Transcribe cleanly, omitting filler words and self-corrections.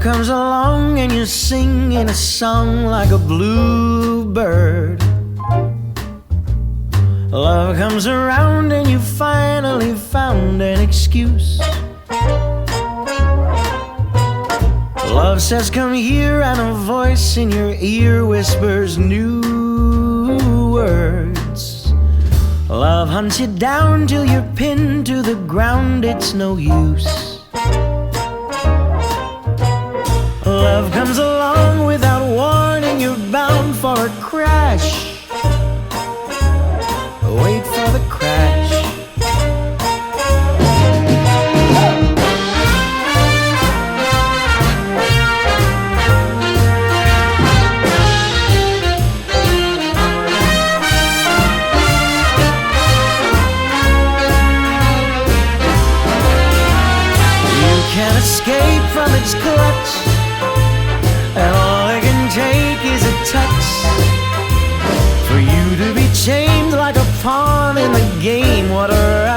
Love comes along and you're singing a song like a bluebird. Love comes around and you finally found an excuse. Love says come here, and a voice in your ear whispers new words. Love hunts you down till you're pinned to the ground, it's no use. Love comes along without warning, you're bound for a crash. Wait for the crash. You can't escape from its clutch, and all it can take is a touch for you to be chained like a pawn in the game. What a